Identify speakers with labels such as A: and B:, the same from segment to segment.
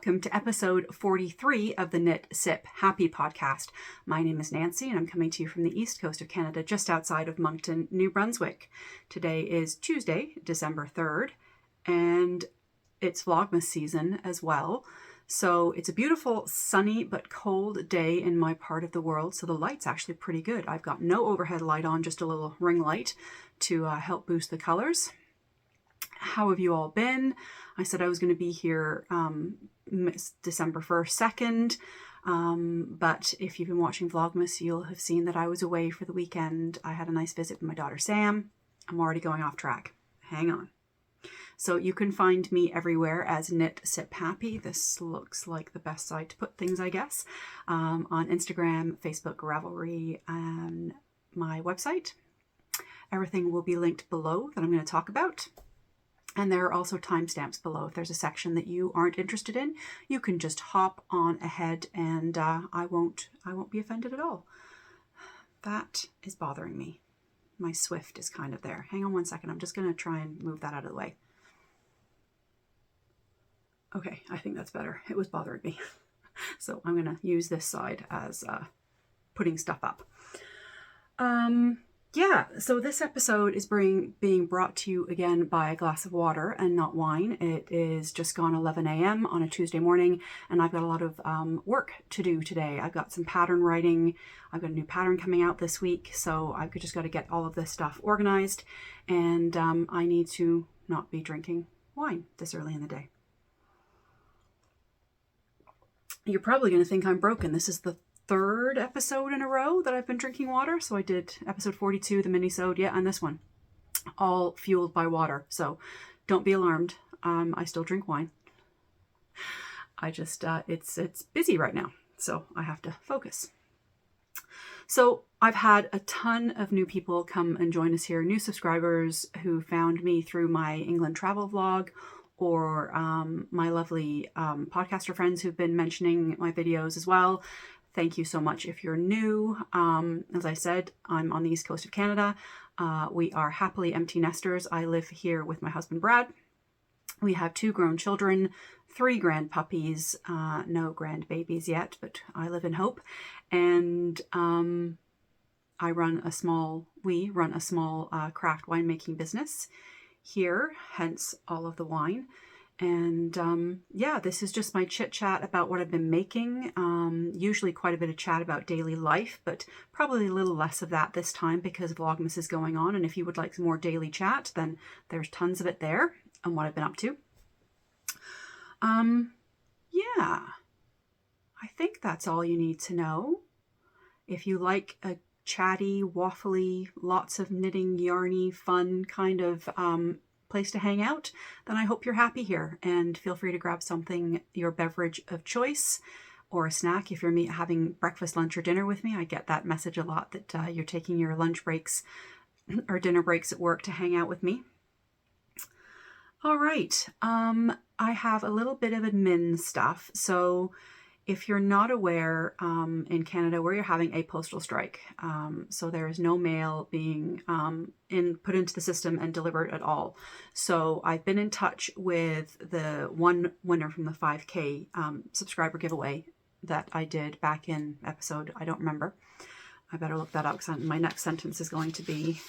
A: welcome to episode 43 of the Knit Sip Happy podcast. My name is Nancy and I'm coming to you from the east coast of Canada, just outside of Moncton, New Brunswick. Today is Tuesday, December 3rd, and it's Vlogmas season as well. So it's a beautiful, sunny but cold day in my part of the world, so the light's actually pretty good. I've got no overhead light on, just a little ring light to help boost the colors. How have you all been? I said I was going to be here December 1st, 2nd, but if you've been watching Vlogmas, you'll have seen that I was away for the weekend. I had a nice visit with my daughter Sam. I'm already going off track. Hang on. So you can find me everywhere as Knit Sip Happy. This looks like the best site to put things, I guess. On Instagram, Facebook, Ravelry, and my website. Everything will be linked below that I'm going to talk about. And there are also timestamps below. If there's a section that you aren't interested in, you can just hop on ahead and I won't be offended at all. That is bothering me. My Swift is kind of there. Hang on one second. I'm just going to try and move that out of the way. Okay, I think that's better. It was bothering me. So I'm going to use this side as putting stuff up. Yeah, so this episode is being brought to you again by a glass of water and not wine. It is just gone 11 a.m. on a Tuesday morning, and I've got a lot of work to do today. I've got some pattern writing. I've got a new pattern coming out this week, so I've just got to get all of this stuff organized, and I need to not be drinking wine this early in the day. You're probably going to think I'm broken. This is the third episode in a row that I've been drinking water. So I did episode 42, the mini-sode, yeah, and this one, all fueled by water. So don't be alarmed. I still drink wine. I just, it's busy right now, so I have to focus. So I've had a ton of new people come and join us here, new subscribers who found me through my England travel vlog, or my lovely podcaster friends who've been mentioning my videos as well. Thank you so much if you're new. As I said, I'm on the east coast of Canada. We are happily empty nesters. I live here with my husband, Brad. We have 2 grown children, 3 grand puppies, no grandbabies yet, but I live in hope. And we run a small craft winemaking business here, hence all of the wine. And yeah, this is just my chit chat about what I've been making. Usually quite a bit of chat about daily life, but probably a little less of that this time because Vlogmas is going on. And if you would like some more daily chat, then there's tons of it there and what I've been up to. Yeah, I think that's all you need to know. If you like a chatty, waffly, lots of knitting, yarny, fun kind of place to hang out, then I hope you're happy here, and feel free to grab something, your beverage of choice, or a snack if you're having breakfast, lunch, or dinner with me. I get that message a lot that you're taking your lunch breaks or dinner breaks at work to hang out with me. All right, I have a little bit of admin stuff. So if you're not aware, in Canada, where you're having a postal strike, so there is no mail being put into the system and delivered at all. So I've been in touch with the one winner from the 5K subscriber giveaway that I did back in episode, I don't remember. I better look that up because my next sentence is going to be,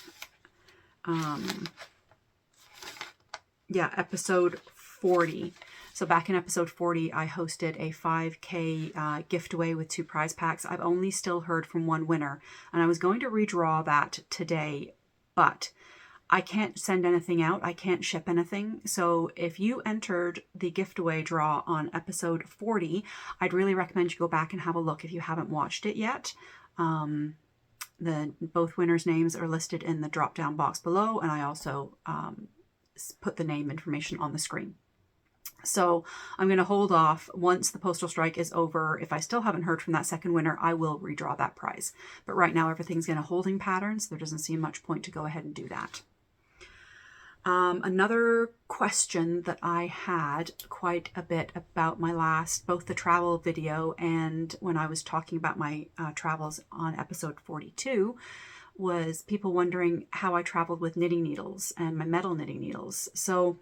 A: episode 40. So back in episode 40, I hosted a 5K giftaway with 2 prize packs. I've only still heard from 1 winner, and I was going to redraw that today, but I can't send anything out. I can't ship anything. So if you entered the giftaway draw on episode 40, I'd really recommend you go back and have a look if you haven't watched it yet. Both winners' names are listed in the drop-down box below, and I also put the name information on the screen. So I'm going to hold off. Once the postal strike is over, if I still haven't heard from that second winner, I will redraw that prize. But right now everything's in a holding pattern, so there doesn't seem much point to go ahead and do that. Another question that I had quite a bit about my last, both the travel video and when I was talking about my travels on episode 42, was people wondering how I traveled with knitting needles and my metal knitting needles. So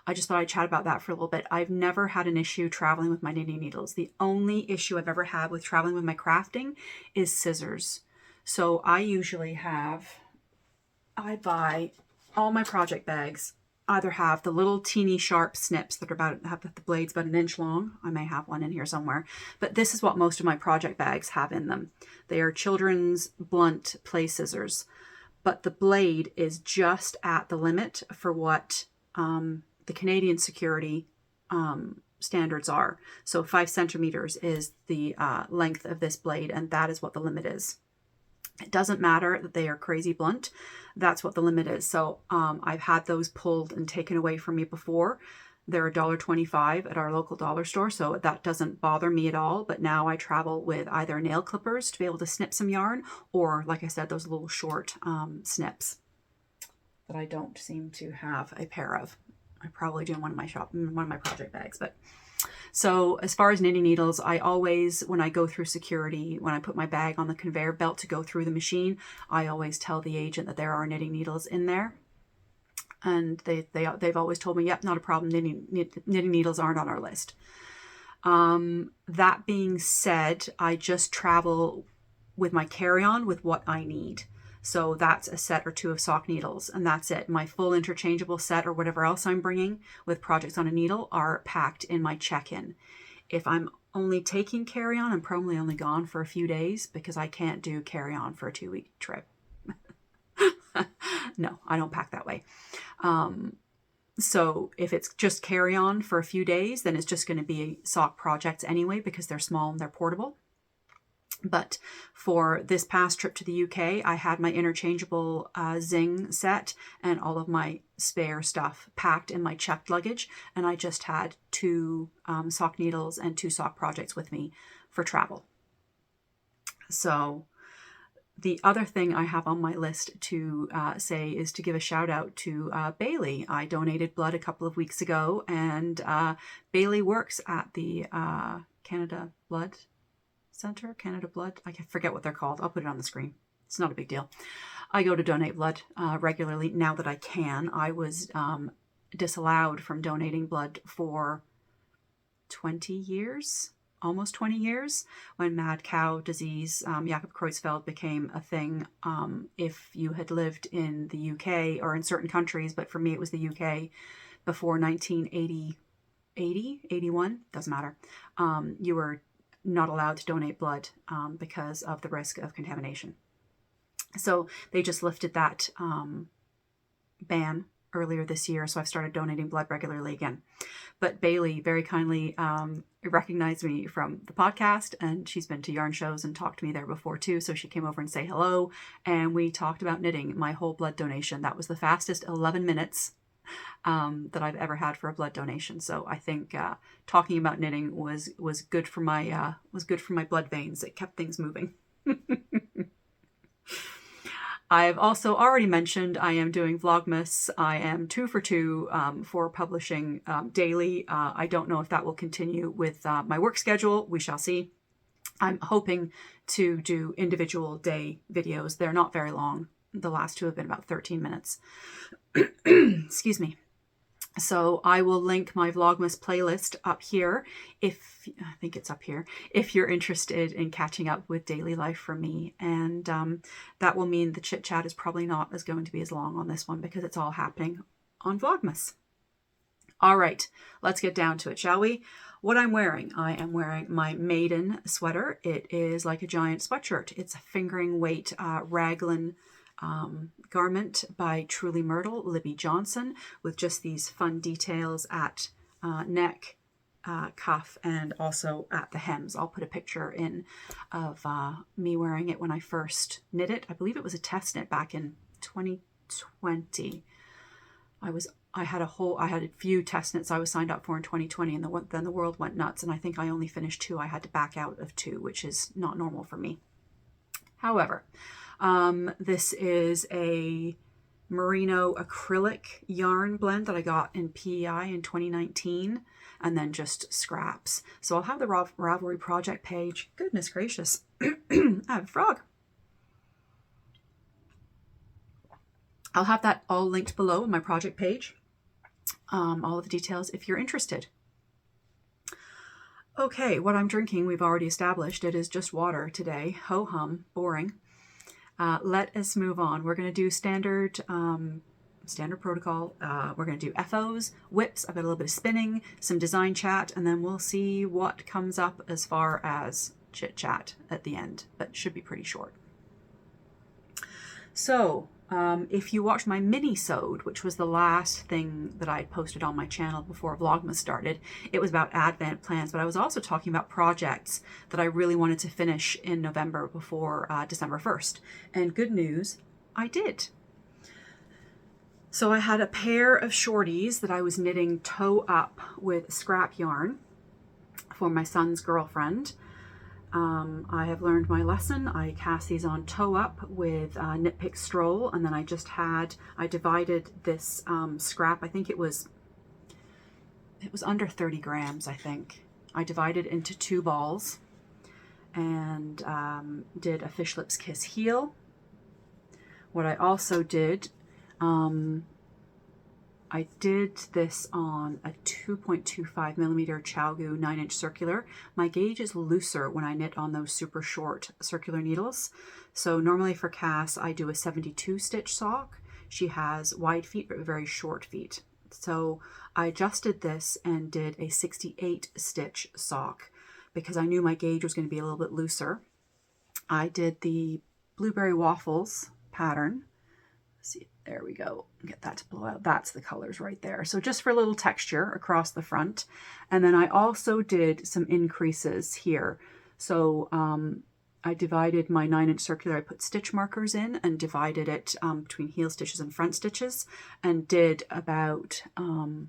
A: I just thought I'd chat about that for a little bit. I've never had an issue traveling with my knitting needles. The only issue I've ever had with traveling with my crafting is scissors. So I buy all my project bags either have the little teeny sharp snips that have the blades about 1 inch long. I may have one in here somewhere, but this is what most of my project bags have in them. They are children's blunt play scissors, but the blade is just at the limit for what the Canadian security standards are. So 5 centimeters is the length of this blade, and that is what the limit is. It doesn't matter that they are crazy blunt. That's what the limit is. So I've had those pulled and taken away from me before. They're $1.25 at our local dollar store, so that doesn't bother me at all. But now I travel with either nail clippers to be able to snip some yarn, or, like I said, those little short snips that I don't seem to have a pair of. I probably do in one of my project bags. But so as far as knitting needles, I always, when I go through security, when I put my bag on the conveyor belt to go through the machine, I always tell the agent that there are knitting needles in there. And they've always told me, yep, not a problem. Knitting needles aren't on our list. That being said, I just travel with my carry-on with what I need. So that's a set or 2 of sock needles, and that's it. My full interchangeable set or whatever else I'm bringing with projects on a needle are packed in my check-in. If I'm only taking carry-on, I'm probably only gone for a few days because I can't do carry-on for a 2-week trip. No, I don't pack that way. So if it's just carry-on for a few days, then it's just going to be sock projects anyway because they're small and they're portable. But for this past trip to the UK, I had my interchangeable Zing set and all of my spare stuff packed in my checked luggage. And I just had 2 sock needles and 2 sock projects with me for travel. So the other thing I have on my list to say is to give a shout out to Bailey. I donated blood a couple of weeks ago, and Bailey works at the Canada Blood Center, Canada Blood. I forget what they're called. I'll put it on the screen. It's not a big deal. I go to donate blood regularly now that I can. I was disallowed from donating blood for 20 years, almost 20 years, when mad cow disease, Jakob Creutzfeldt, became a thing. If you had lived in the UK or in certain countries, but for me it was the UK before 1980, 81, doesn't matter. You were not allowed to donate blood because of the risk of contamination. So they just lifted that ban earlier this year, so I've started donating blood regularly again. But Bailey very kindly recognized me from the podcast, and she's been to yarn shows and talked to me there before too, so she came over and say hello, and we talked about knitting my whole blood donation. That was the fastest 11 minutes that I've ever had for a blood donation. So I think talking about knitting was good for my blood veins. It kept things moving. I've also already mentioned I am doing Vlogmas. I am 2 for 2 for publishing daily. I don't know if that will continue with my work schedule. We shall see. I'm hoping to do individual day videos. They're not very long. The last 2 have been about 13 minutes. Excuse me. So I will link my Vlogmas playlist up here. I think it's up here, if you're interested in catching up with daily life from me. And that will mean the chit chat is probably not going to be as long on this one because it's all happening on Vlogmas. All right, let's get down to it, shall we? What I'm wearing, I am wearing my Maiden sweater. It is like a giant sweatshirt. It's a fingering weight raglan garment by Truly Myrtle, Libby Johnson, with just these fun details at neck, cuff, and also at the hems. I'll put a picture in of me wearing it when I first knit it. I believe it was a test knit back in 2020. I had a few test knits I was signed up for in 2020, and then the world went nuts, and I think I only finished 2. I had to back out of 2, which is not normal for me. However, this is a merino acrylic yarn blend that I got in PEI in 2019, and then just scraps. So I'll have the Ravelry project page. Goodness gracious. I have a frog. I'll have that all linked below on my project page. all of the details if you're interested. Okay, what I'm drinking, we've already established. It is just water today. Ho-hum, boring. Let us move on. We're going to do standard protocol. We're going to do FOs, whips. I've got a little bit of spinning, some design chat, and then we'll see what comes up as far as chit chat at the end, but should be pretty short. So if you watched my mini-sode, which was the last thing that I posted on my channel before Vlogmas started, it was about Advent plans, but I was also talking about projects that I really wanted to finish in November before December 1st. And good news, I did. So I had a pair of shorties that I was knitting toe up with scrap yarn for my son's girlfriend. I have learned my lesson. I cast these on toe up with Knit Pick Stroll, and then I divided this scrap. I think it was under 30 grams, I think. I divided into 2 balls and did a Fish Lips Kiss heel. What I also did, I did this on a 2.25 millimeter ChowGoo 9-inch circular. My gauge is looser when I knit on those super short circular needles. So normally for Cass, I do a 72 stitch sock. She has wide feet, but very short feet. So I adjusted this and did a 68 stitch sock because I knew my gauge was going to be a little bit looser. I did the Blueberry Waffles pattern. See, there we go. Get that to blow out. That's the colors right there. So just for a little texture across the front. And then I also did some increases here. So I divided my 9-inch circular. I put stitch markers in and divided it between heel stitches and front stitches, and did about 3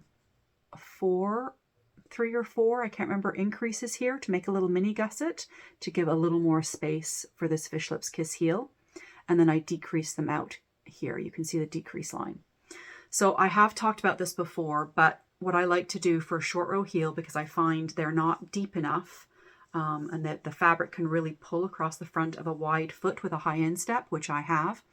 A: or 4, I can't remember, increases here to make a little mini gusset to give a little more space for this Fish Lips Kiss heel. And then I decreased them out here. You can see the decrease line. So I have talked about this before, but what I like to do for a short row heel, because I find they're not deep enough and that the fabric can really pull across the front of a wide foot with a high instep, which I have.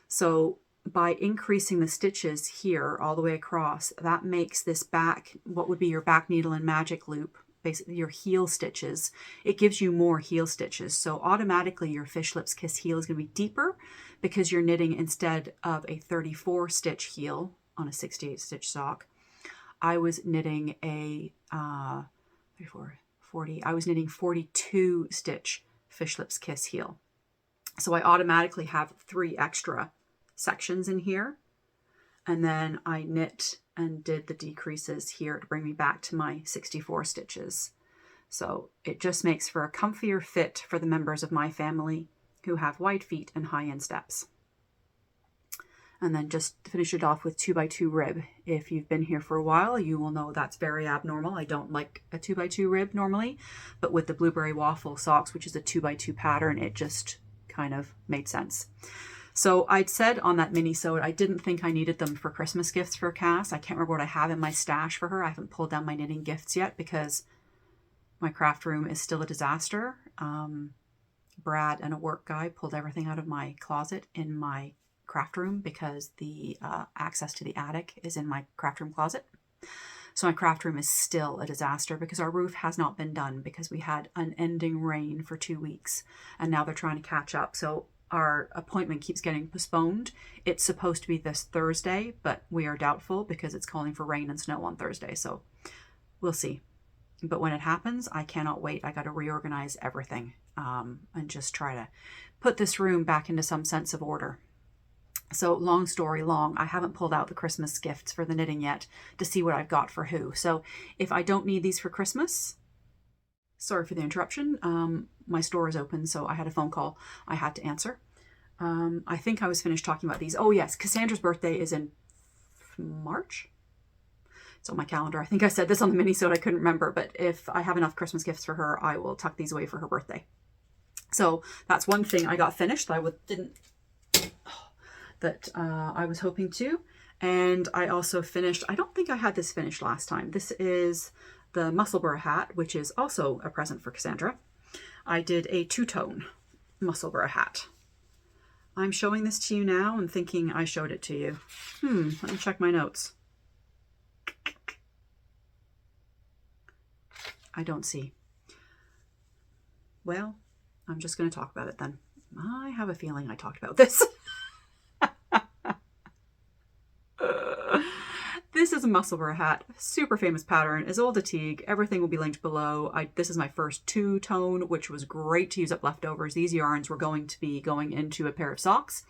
A: So by increasing the stitches here all the way across, that makes this back, what would be your back needle and magic loop, basically your heel stitches, it gives you more heel stitches. So automatically your Fish Lips Kiss heel is going to be deeper because you're knitting, instead of a 34 stitch heel on a 68 stitch sock, I was knitting a 40, I was knitting 42 stitch Fish Lips Kiss heel. So I automatically have 3 extra sections in here. And then I knit and did the decreases here to bring me back to my 64 stitches. So it just makes for a comfier fit for the members of my family who have wide feet and high insteps. And then just finish it off with 2x2 rib. If you've been here for a while, you will know that's very abnormal. I don't like a 2x2 rib normally, but with the Blueberry Waffle socks, which is a 2x2 pattern, it just kind of made sense. So I'd said on that mini-sode, I didn't think I needed them for Christmas gifts for Cass. I can't remember what I have in my stash for her. I haven't pulled down my knitting gifts yet because my craft room is still a disaster. Brad and a work guy pulled everything out of my closet in my craft room because the access to the attic is in my craft room closet. So my craft room is still a disaster because our roof has not been done because we had unending rain for 2 weeks and now they're trying to catch up. So our appointment keeps getting postponed. It's supposed to be this Thursday, but we are doubtful because it's calling for rain and snow on Thursday. So we'll see. But when it happens, I cannot wait. I got to reorganize everything and just try to put this room back into some sense of order. So long story long, I haven't pulled out the Christmas gifts for the knitting yet to see what I've got for who. So if I don't need these for Christmas, sorry for the interruption. My store is open, so I had a phone call I had to answer. I think I was finished talking about these. Oh yes, Cassandra's birthday is in March. It's on my calendar. I think I said this on the mini-sode. I couldn't remember, but if I have enough Christmas gifts for her, I will tuck these away for her birthday. So that's one thing I got finished that I was hoping to. And I also finished, I don't think I had this finished last time. This is the Musselburgh hat, which is also a present for Cassandra. I did a 2-tone Musselburgh hat. I'm showing this to you now and thinking I showed it to you. Let me check my notes. I don't see. Well, I'm just going to talk about it then. I have a feeling I talked about this. This is a musselburgh hat, super famous pattern, is old Teague. Everything will be linked below. This is my first two-tone, which was great to use up leftovers. These yarns were going to be going into a pair of socks,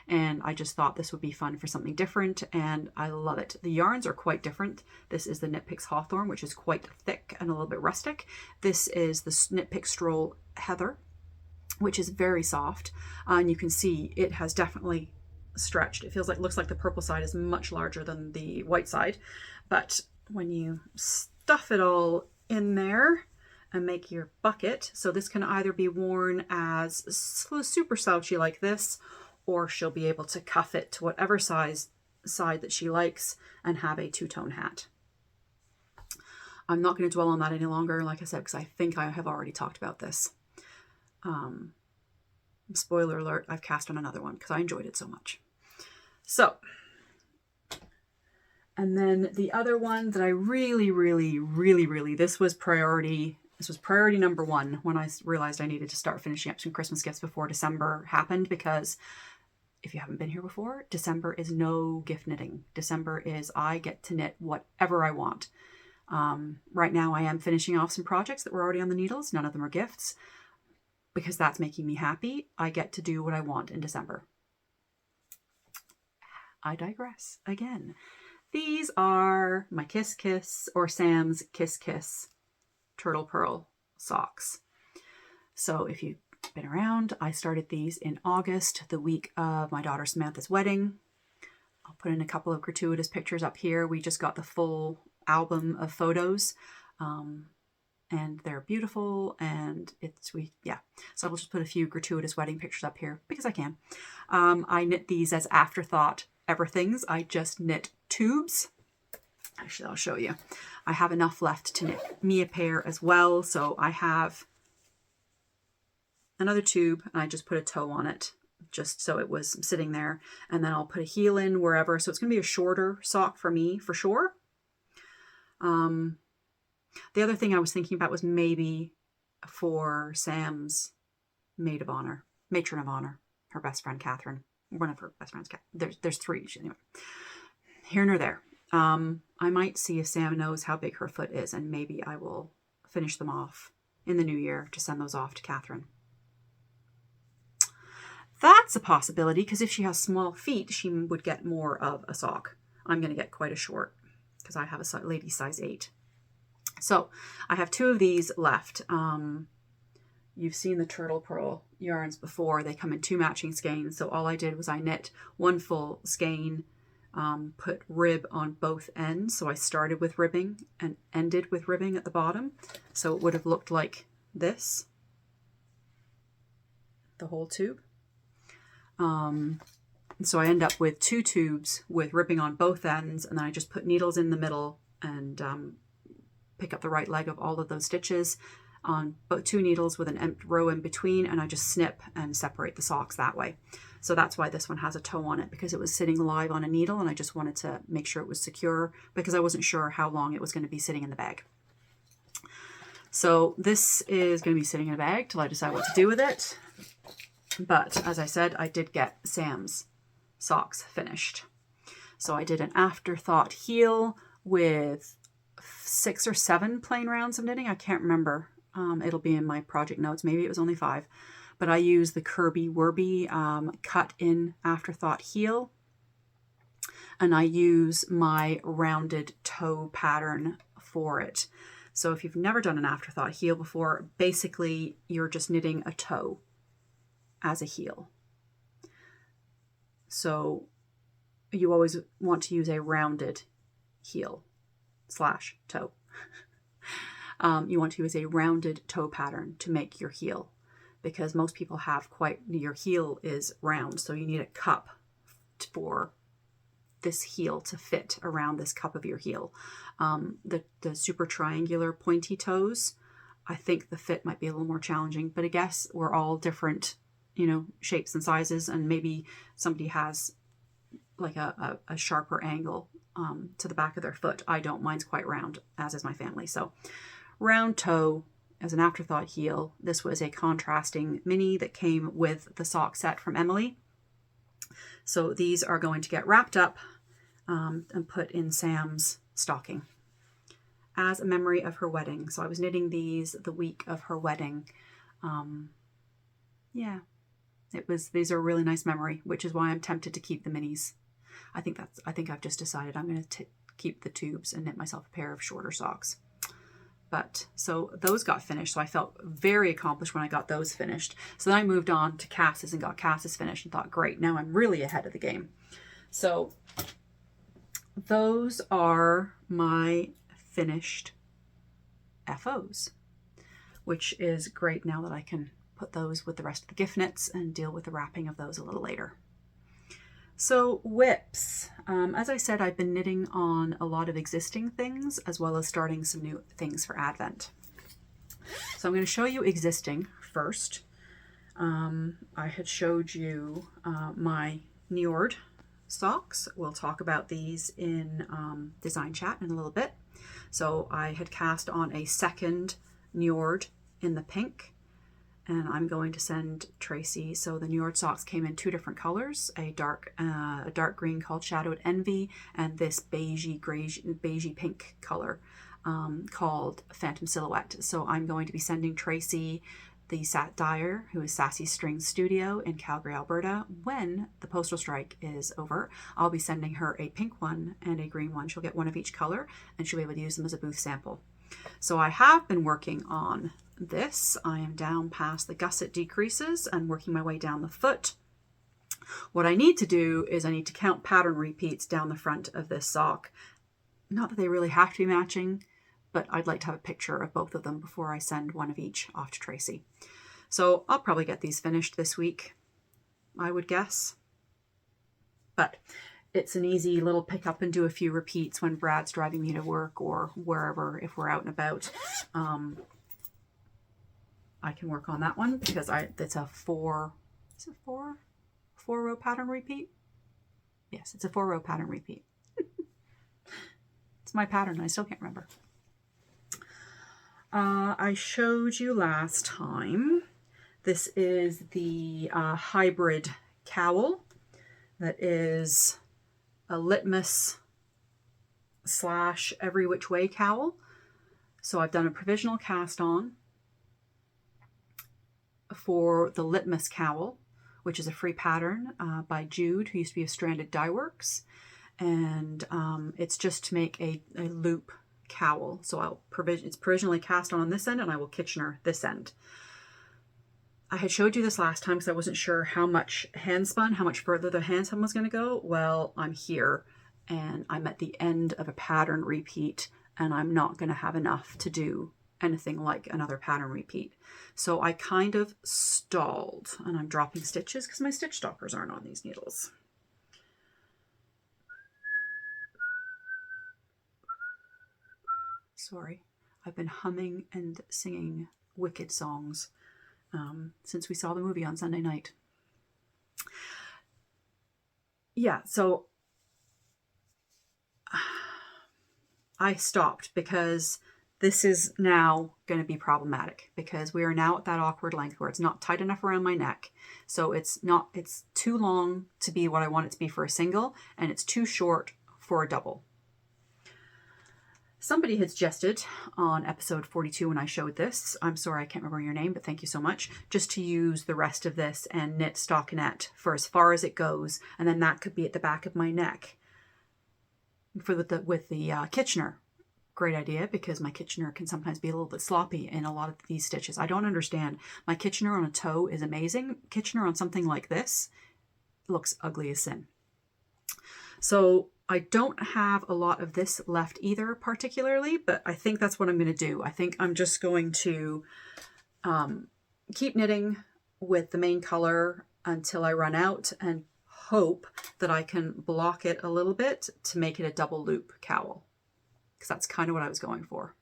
A: and I just thought this would be fun for something different, and I love it. The yarns are quite different. This is the Knit Picks Hawthorn, which is quite thick and a little bit rustic. This is the Knit Picks Stroll Heather, which is very soft, and you can see it has definitely stretched. It feels like, looks like the purple side is much larger than the white side, but when you stuff it all in there and make your bucket, so this can either be worn as super slouchy like this, or she'll be able to cuff it to whatever side that she likes and have a two-tone hat. I'm not going to dwell on that any longer, like I said, because I think I have already talked about this. Spoiler alert, I've cast on another one because I enjoyed it so much. So, and then the other one that I really, this was priority number one when I realized I needed to start finishing up some Christmas gifts before December happened, because if you haven't been here before, December is no gift knitting. December is I get to knit whatever I want. Right now I am finishing off some projects that were already on the needles. None of them are gifts, because that's making me happy. I get to do what I want in December. I digress again. These are my Kiss Kiss, or Sam's Kiss Kiss Turtle Pearl socks. So if you've been around, I started these in August, the week of my daughter Samantha's wedding. I'll put in a couple of gratuitous pictures up here. We just got the full album of photos. And they're beautiful, and so I'll just put a few gratuitous wedding pictures up here because I can. I knit these as afterthought everythings. I just knit tubes. Actually, I'll show you. I have enough left to knit me a pair as well, so I have another tube, and I just put a toe on it just so it was sitting there, and then I'll put a heel in wherever, so it's going to be a shorter sock for me for sure. The other thing I was thinking about was maybe for Sam's matron of honor, her best friend Catherine, one of her best friends. There's three anyway. Here nor there. I might see if Sam knows how big her foot is, and maybe I will finish them off in the new year to send those off to Catherine. That's a possibility, because if she has small feet, she would get more of a sock. I'm going to get quite a short because I have a lady size 8. So I have 2 of these left. You've seen the Turtle Pearl yarns before. They come in 2 matching skeins. So all I did was I knit 1 full skein, put rib on both ends. So I started with ribbing and ended with ribbing at the bottom. So it would have looked like this, the whole tube. So I end up with 2 tubes with ribbing on both ends, and then I just put needles in the middle and pick up the right leg of all of those stitches on 2 needles with an empty row in between, and I just snip and separate the socks that way. So that's why this one has a toe on it, because it was sitting live on a needle, and I just wanted to make sure it was secure because I wasn't sure how long it was going to be sitting in the bag. So this is going to be sitting in a bag till I decide what to do with it. But as I said, I did get Sam's socks finished. So I did an afterthought heel with 6 or 7 plain rounds of knitting. I can't remember. It'll be in my project notes. Maybe it was only 5. But I used the Kirby Werby cut in afterthought heel. And I use my rounded toe pattern for it. So if you've never done an afterthought heel before, basically you're just knitting a toe as a heel. So you always want to use a rounded heel / toe. You want to use a rounded toe pattern to make your heel, because most people have your heel is round, so you need a cup for this heel to fit around this cup of your heel. The super triangular pointy toes, I think the fit might be a little more challenging, but I guess we're all different, shapes and sizes, and maybe somebody has like a sharper angle to the back of their foot. I don't. Mine's quite round, as is my family. So round toe as an afterthought heel. This was a contrasting mini that came with the sock set from Emily. So these are going to get wrapped up and put in Sam's stocking as a memory of her wedding. So I was knitting these the week of her wedding. Yeah, these are a really nice memory, which is why I'm tempted to keep the minis. I think I've just decided I'm going to keep the tubes and knit myself a pair of shorter socks. But so those got finished. So I felt very accomplished when I got those finished. So then I moved on to Cass's and got Cass's finished and thought, great, now I'm really ahead of the game. So those are my finished FOs, which is great now that I can put those with the rest of the gift knits and deal with the wrapping of those a little later. So whips, as I said, I've been knitting on a lot of existing things as well as starting some new things for Advent. So I'm going to show you existing first. I had showed you my Njord socks. We'll talk about these in design chat in a little bit. So I had cast on a second Njord in the pink, and I'm going to send Tracy. So the Njord socks came in two different colors, a dark green called Shadowed Envy, and this beigey pink color called Phantom Silhouette. So I'm going to be sending Tracy the Sat Dyer, who is Sassy String Studio in Calgary, Alberta. When the postal strike is over, I'll be sending her a pink one and a green one. She'll get one of each color, and she'll be able to use them as a booth sample. So I have been working on this. I am down past the gusset decreases and working my way down the foot. What I need to do is I need to count pattern repeats down the front of this sock. Not that they really have to be matching, but I'd like to have a picture of both of them before I send one of each off to Tracy. So I'll probably get these finished this week, I would guess. But it's an easy little pick up and do a few repeats when Brad's driving me to work or wherever, if we're out and about. I can work on that one because it's a four row pattern repeat? Yes, it's a 4-row pattern repeat. It's my pattern. I still can't remember. I showed you last time. This is the hybrid cowl that is a litmus / every which way cowl. So I've done a provisional cast on for the litmus cowl, which is a free pattern by Jude, who used to be of Stranded Dye Works. And it's just to make a loop cowl. So it's provisionally cast on this end, and I will Kitchener this end. I had showed you this last time because I wasn't sure how much further the hand spun was going to go. Well, I'm here, and I'm at the end of a pattern repeat, and I'm not going to have enough to do anything like another pattern repeat. So I kind of stalled, and I'm dropping stitches because my stitch stoppers aren't on these needles. Sorry, I've been humming and singing Wicked songs since we saw the movie on Sunday night. Yeah, so I stopped because this is now going to be problematic because we are now at that awkward length where it's not tight enough around my neck. So it's too long to be what I want it to be for a single, and it's too short for a double. Somebody had suggested on episode 42 when I showed this, I'm sorry I can't remember your name, but thank you so much, just to use the rest of this and knit stockinette for as far as it goes, and then that could be at the back of my neck with the Kitchener. Great idea, because my Kitchener can sometimes be a little bit sloppy in a lot of these stitches. I don't understand. My Kitchener on a toe is amazing. Kitchener on something like this looks ugly as sin. So I don't have a lot of this left either particularly, but I think that's what I'm going to do. I think I'm just going to keep knitting with the main color until I run out and hope that I can block it a little bit to make it a double loop cowl, because that's kind of what I was going for.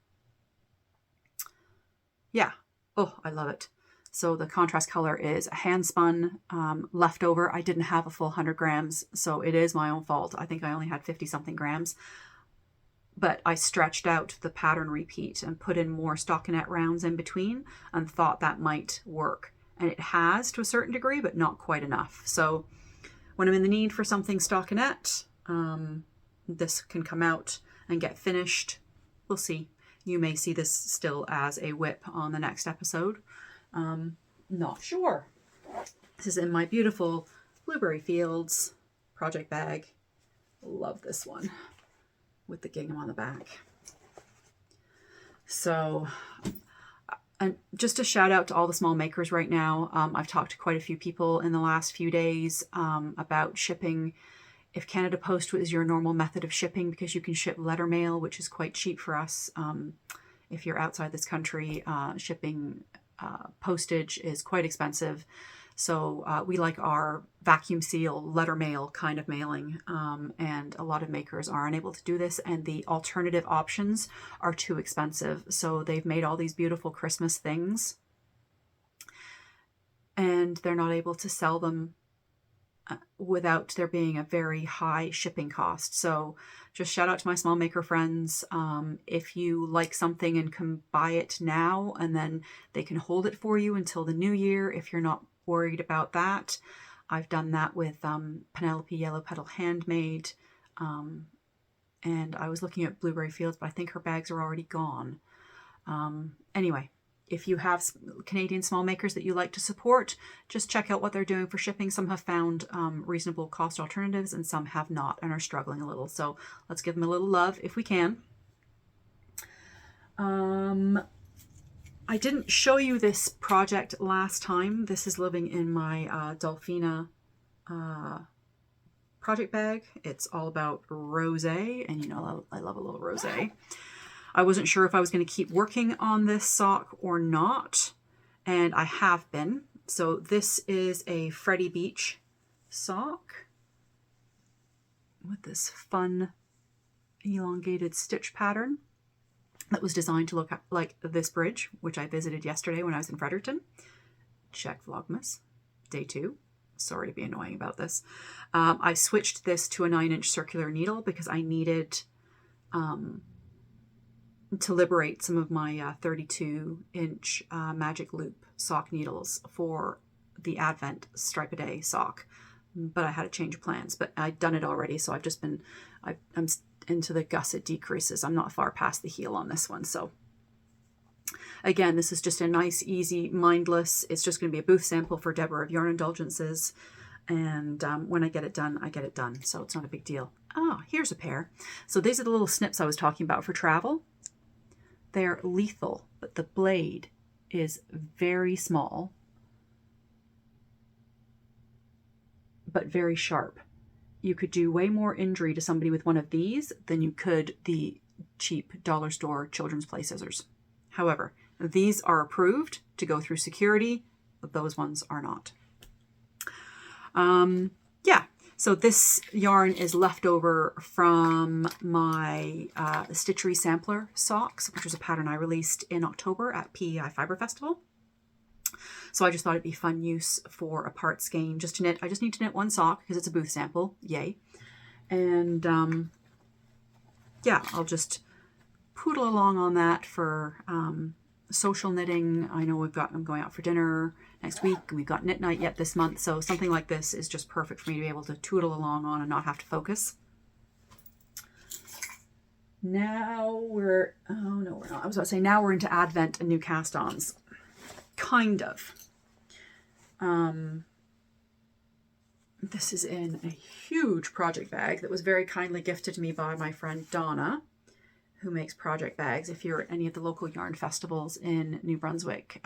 A: Yeah. Oh, I love it. So the contrast color is a hand spun leftover. I didn't have a full 100 grams, so it is my own fault. I think I only had 50 something grams. but I stretched out the pattern repeat and put in more stockinette rounds in between and thought that might work. And it has to a certain degree, but not quite enough. So when I'm in the need for something stockinette, this can come out and get finished. We'll see. You may see this still as a whip on the next episode. Not sure. This is in my beautiful Blueberry Fields project bag. Love this one with the gingham on the back. So, and just a shout out to all the small makers right now. I've talked to quite a few people in the last few days about shipping. If Canada Post is your normal method of shipping, because you can ship letter mail, which is quite cheap for us. If you're outside this country, shipping postage is quite expensive. So we like our vacuum seal letter mail kind of mailing, and a lot of makers are unable to do this, and the alternative options are too expensive. So they've made all these beautiful Christmas things, and they're not able to sell them without there being a very high shipping cost. So just shout out to my small maker friends. If you like something and can buy it now, and then they can hold it for you until the new year if you're not worried about that. I've done that with Penelope Yellow Petal Handmade, and I was looking at Blueberry Fields, but I think her bags are already gone. Anyway, if you have Canadian small makers that you like to support, just check out what they're doing for shipping. Some have found reasonable cost alternatives, and some have not and are struggling a little. So let's give them a little love if we can. I didn't show you this project last time. This is living in my Dolphina project bag. It's all about rosé, and you know I love a little rosé. I wasn't sure if I was going to keep working on this sock or not, and I have been. So this is a Freddie Beach sock with this fun elongated stitch pattern that was designed to look like this bridge, which I visited yesterday when I was in Fredericton. Check Vlogmas, day 2. Sorry to be annoying about this. I switched this to a 9-inch circular needle because I needed to liberate some of my 32-inch Magic Loop sock needles for the Advent Stripe-A-Day sock. But I had a change of plans, but I'd done it already, so I've just been, I'm into the gusset decreases. I'm not far past the heel on this one. So again, this is just a nice, easy, mindless, it's just going to be a booth sample for Deborah of Yarn Indulgences. And when I get it done, I get it done. So it's not a big deal. Ah, here's a pair. So these are the little snips I was talking about for travel. They're lethal, but the blade is very small, but very sharp. You could do way more injury to somebody with one of these than you could the cheap dollar store children's play scissors. However, these are approved to go through security, but those ones are not. Yeah, so this yarn is left over from my Stitchery Sampler socks, which was a pattern I released in October at PEI Fiber Festival. So I just thought it'd be fun use for a part skein just to knit. I just need to knit one sock because it's a booth sample. Yay. And yeah, I'll just poodle along on that for social knitting. I know I'm going out for dinner next week, and we've got knit night yet this month. So something like this is just perfect for me to be able to tootle along on and not have to focus. Now we're, oh no, we're not. I was about to say now we're into Advent and new cast-ons. Kind of. This is in a huge project bag that was very kindly gifted to me by my friend Donna, who makes project bags. If you're at any of the local yarn festivals in New Brunswick,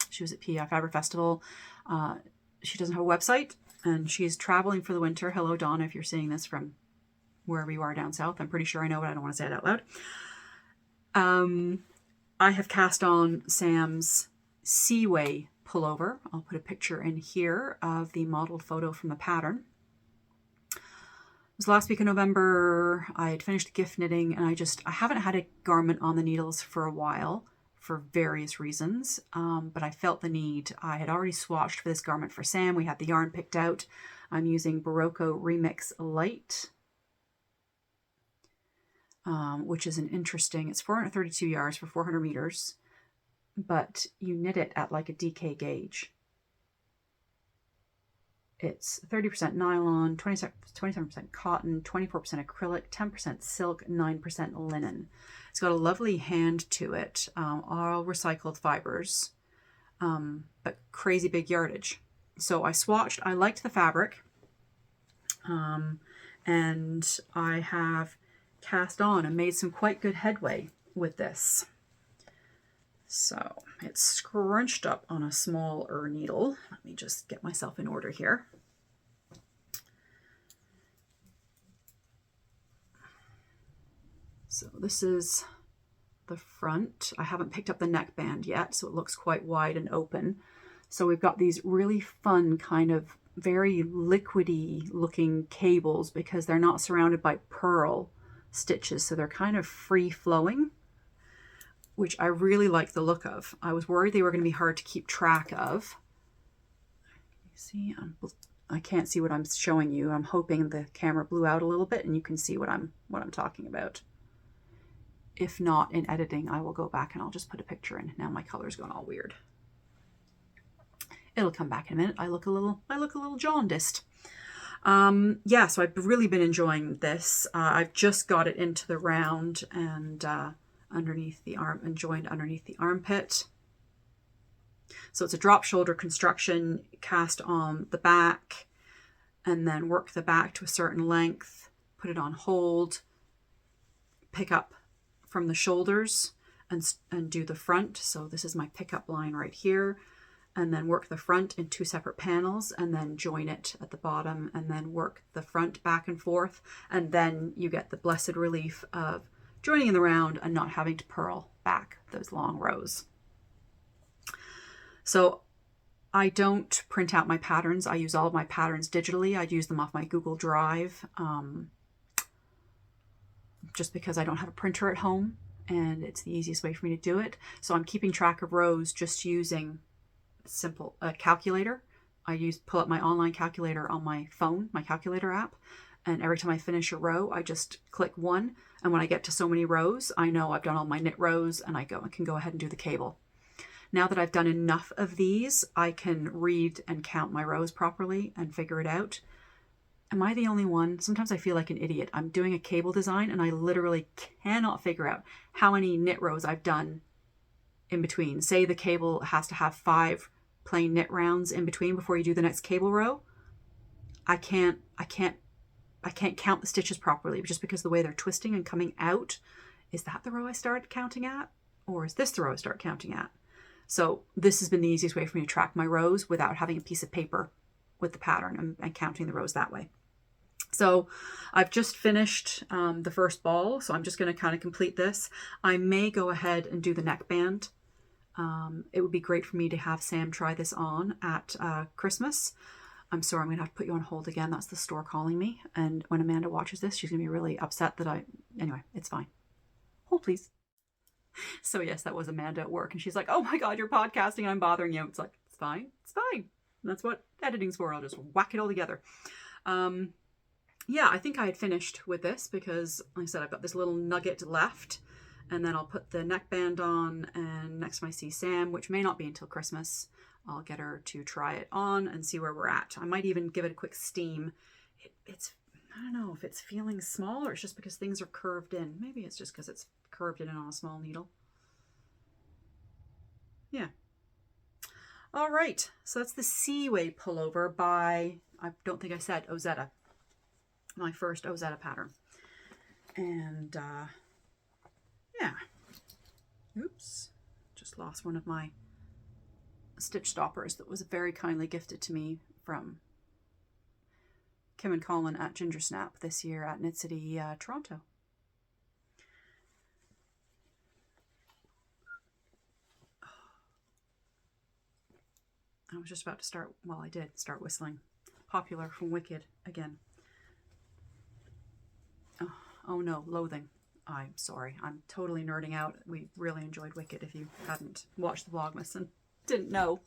A: she was at PEI Fiber Festival. She doesn't have a website, and she's traveling for the winter. Hello, Donna, if you're seeing this from wherever you are down south. I'm pretty sure I know, but I don't want to say it out loud. I have cast on Sam's Seaway pullover. I'll put a picture in here of the modeled photo from the pattern. It was last week in November. I had finished gift knitting, and I haven't had a garment on the needles for a while for various reasons, but I felt the need. I had already swatched for this garment for Sam. We had the yarn picked out. I'm using Barocco Remix Light. which is an interesting, it's 432 yards for 400 meters, but you knit it at like a DK gauge. It's 30% nylon, 27% cotton, 24% acrylic, 10% silk, 9% linen. It's got a lovely hand to it, all recycled fibers, but crazy big yardage. So I swatched, I liked the fabric, and I have cast on and made some quite good headway with this. So it's scrunched up on a smaller needle. Let me just get myself in order here. So this is the front. I haven't picked up the neckband yet, so it looks quite wide and open. So we've got these really fun kind of very liquidy looking cables because they're not surrounded by purl stitches, so they're kind of free flowing, which I really like the look of. I was worried they were going to be hard to keep track of. You see, I can't see what I'm showing you. I'm hoping the camera blew out a little bit and you can see what I'm talking about. If not, in editing, I will go back and I'll just put a picture in. Now my color's gone all weird. It'll come back in a minute. I look a little jaundiced. Yeah, so I've really been enjoying this. I've just got it into the round and underneath the arm and joined underneath the armpit. So it's a drop shoulder construction, cast on the back and then work the back to a certain length, put it on hold, pick up from the shoulders and do the front. So this is my pickup line right here, and then work the front in 2 separate panels and then join it at the bottom and then work the front back and forth. And then you get the blessed relief of joining in the round and not having to purl back those long rows. So I don't print out my patterns. I use all of my patterns digitally. I use them off my Google Drive, just because I don't have a printer at home and it's the easiest way for me to do it. So I'm keeping track of rows just using simple calculator. I pull up my online calculator on my phone, my calculator app, and every time I finish a row, I just click 1. And when I get to so many rows, I know I've done all my knit rows and I can go ahead and do the cable. Now that I've done enough of these, I can read and count my rows properly and figure it out. Am I the only one? Sometimes I feel like an idiot. I'm doing a cable design and I literally cannot figure out how many knit rows I've done in between. Say the cable has to have 5 plain knit rounds in between before you do the next cable row. I can't count the stitches properly just because the way they're twisting and coming out. Is that the row I start counting at? Or is this the row I start counting at? So this has been the easiest way for me to track my rows without having a piece of paper with the pattern and counting the rows that way. So I've just finished the first ball, so I'm just going to kind of complete this. I may go ahead and do the neckband. It would be great for me to have Sam try this on at Christmas. I'm sorry, I'm going to have to put you on hold again. That's the store calling me. And when Amanda watches this, she's going to be really upset that anyway, it's fine. Hold, please. So yes, that was Amanda at work. And she's like, oh my God, you're podcasting and I'm bothering you. It's like, it's fine. It's fine. That's what editing's for. I'll just whack it all together. Yeah, I think I had finished with this because, like I said, I've got this little nugget left. And then I'll put the neckband on, and next time I see Sam, which may not be until Christmas, I'll get her to try it on and see where we're at. I might even give it a quick steam. I don't know if it's feeling small or it's just because things are curved in. Maybe it's just because it's curved in on a small needle. Yeah. All right, so that's the Seaway pullover by, I don't think I said, Ozetta. My first Ozetta pattern. And yeah. Oops. Just lost one of my stitch stoppers that was very kindly gifted to me from Kim and Colin at Ginger Snap this year at Knit City, Toronto. I was just about to start, well, I did start whistling Popular from Wicked again. Oh no, Loathing. I'm sorry, I'm totally nerding out. We really enjoyed Wicked if you hadn't watched the Vlogmas and didn't know.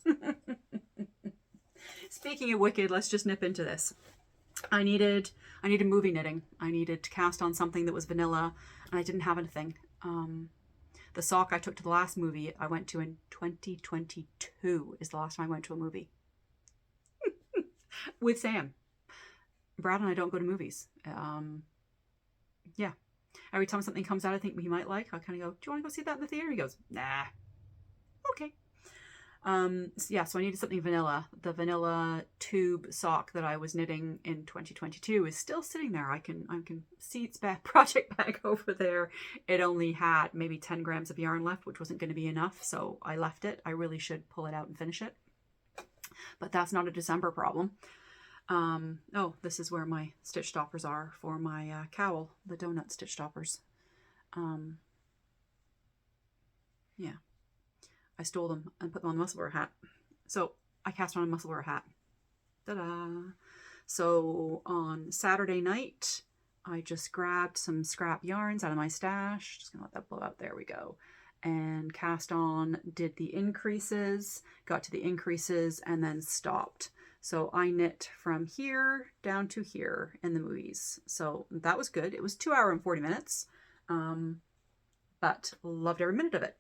A: Speaking of Wicked, let's just nip into this. I needed movie knitting. I needed to cast on something that was vanilla, and I didn't have anything. The sock I took to the last movie I went to in 2022 is the last time I went to a movie with Sam. Brad and I don't go to movies. Yeah. Every time something comes out I think he might like, I kind of go, do you want to go see that in the theater? He goes, nah. Okay. Yeah, so I needed something vanilla. The vanilla tube sock that I was knitting in 2022 is still sitting there. I can see its project bag over there. It only had maybe 10 grams of yarn left, which wasn't going to be enough, so I left it. I really should pull it out and finish it. But that's not a December problem. Oh, this is where my stitch stoppers are for my cowl, the donut stitch stoppers. Yeah. I stole them and put them on the muscle wearer hat. So I cast on a muscle wearer hat. Ta-da! So on Saturday night, I just grabbed some scrap yarns out of my stash. Just gonna let that blow out. There we go. And cast on, did the increases, got to the increases, and then stopped. So I knit from here down to here in the movies. So that was good. It was 2 hours and 40 minutes, but loved every minute of it.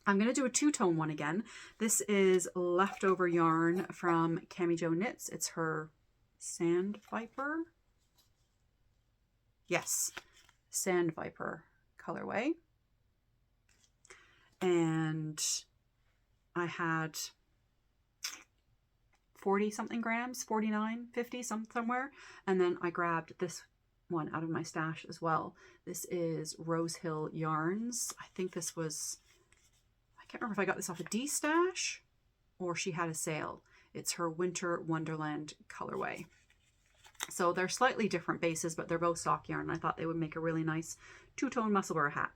A: I'm going to do a two-tone one again. This is leftover yarn from Cami Jo Knits. It's her Sandviper. Yes, Sandviper colorway. And I had 40 something grams, 49, 50, somewhere. And then I grabbed this one out of my stash as well. This is Rose Hill Yarns. I think this was, I can't remember if I got this off a D-stash or she had a sale. It's her Winter Wonderland colorway. So they're slightly different bases, but they're both sock yarn. I thought they would make a really nice two-tone muscle wear hat.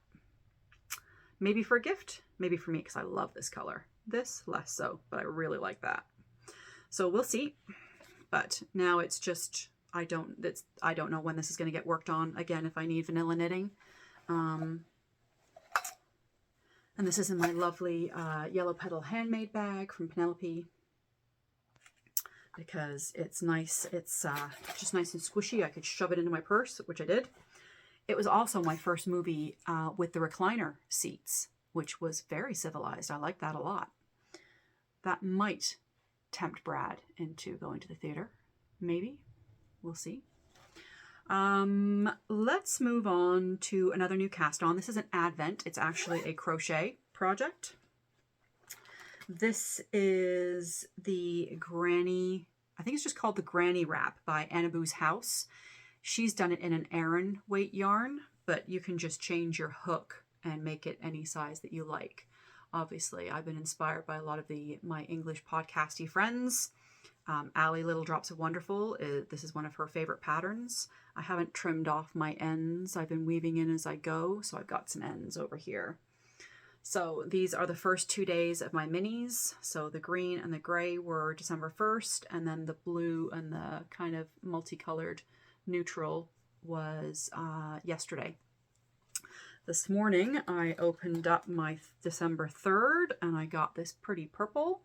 A: Maybe for a gift, maybe for me, because I love this color. This, less so, but I really like that. So we'll see. But now it's just, I don't know when this is going to get worked on again if I need vanilla knitting. And this is in my lovely Yellow Petal handmade bag from Penelope, because it's nice. It's just nice and squishy. I could shove it into my purse, which I did. It was also my first movie with the recliner seats, which was very civilized. I like that a lot. That might tempt Brad into going to the theater. Maybe. We'll see. Let's move on to another new cast on. This is an advent. It's actually a crochet project. This is the Granny, I think it's just called the Granny Wrap by Annaboo's House. She's done it in an Aran weight yarn, but you can just change your hook and make it any size that you like. Obviously, I've been inspired by a lot of my English podcasty friends. Allie Little Drops of Wonderful, this is one of her favorite patterns. I haven't trimmed off my ends. I've been weaving in as I go, so I've got some ends over here. So these are the first 2 days of my minis. So the green and the gray were December 1st, and then the blue and the kind of multicolored neutral was yesterday. This morning I opened up my December 3rd and I got this pretty purple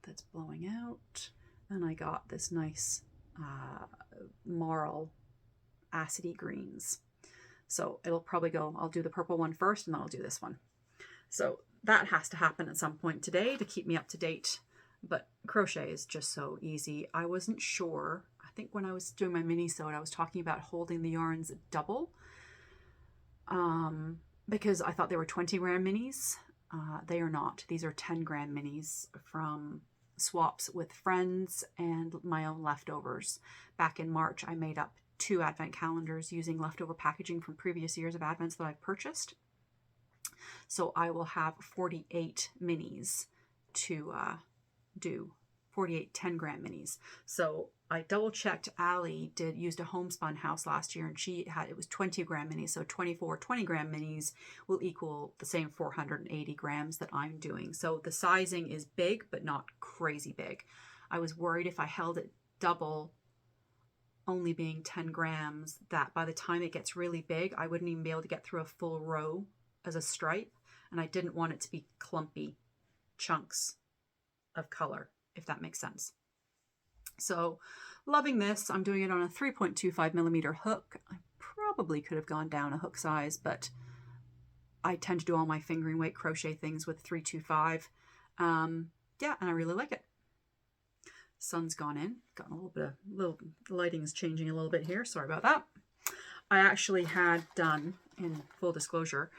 A: that's blowing out, and I got this nice marl acidy greens. So it'll probably go, I'll do the purple one first and then I'll do this one. So that has to happen at some point today to keep me up to date. But crochet is just so easy. I wasn't sure. I think when I was doing my mini-sewed, I was talking about holding the yarns double because I thought they were 20 gram minis. They are not. These are 10 gram minis from swaps with friends and my own leftovers. Back in March, I made up 2 advent calendars using leftover packaging from previous years of advents that I've purchased. So I will have 48 minis to do, 48 10 gram minis. So I double checked. Allie used a homespun house last year, and it was 20 gram minis. So 24 20 gram minis will equal the same 480 grams that I'm doing. So the sizing is big, but not crazy big. I was worried if I held it double, only being 10 grams, that by the time it gets really big, I wouldn't even be able to get through a full row as a stripe. And I didn't want it to be clumpy chunks of color, if that makes sense. So loving this. I'm doing it on a 3.25 millimeter hook. I probably could have gone down a hook size, but I tend to do all my fingering weight crochet things with 325. Yeah, and I really like it. Sun's gone in. Got a little lighting is changing a little bit here. Sorry about that. I actually had done, in full disclosure,